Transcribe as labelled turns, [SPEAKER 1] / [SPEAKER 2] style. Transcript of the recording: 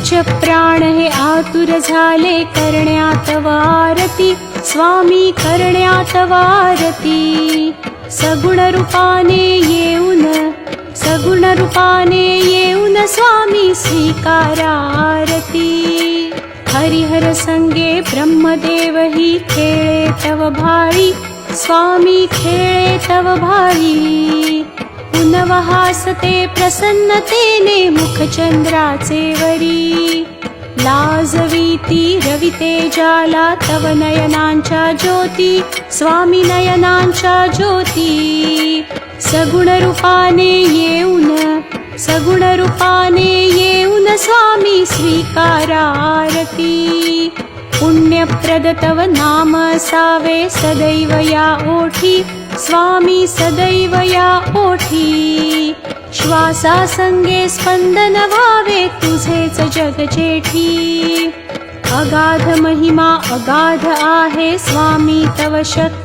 [SPEAKER 1] पंच प्राण हे आतुर झाले करण्यात वारती, स्वामी करण्यात वारती. सगुण रूपाने येऊन स्वामी स्वीकारा आरती. हरिहर संगे ब्रह्मदेव ही खेळे तव भाळी, स्वामी खेळे तव भाळी. पुनव हासते प्रसन्नतेने मुखचंद्राचे वरी. लाजवीती रविते जाला तव नयनांच्या ज्योती, स्वामी नयनांच्या ज्योती. सगुण रूपाने येऊन स्वामी स्वीकारा आरती. पुण्यप्रद तव नाम असावे सदैव या ओठी, स्वामी सदैव या ओठी. श्वासासंगे स्पंदन व्हावे तुझेच जग जेठी. अगाध महिमा अगाध आहे स्वामी तव शक्ती.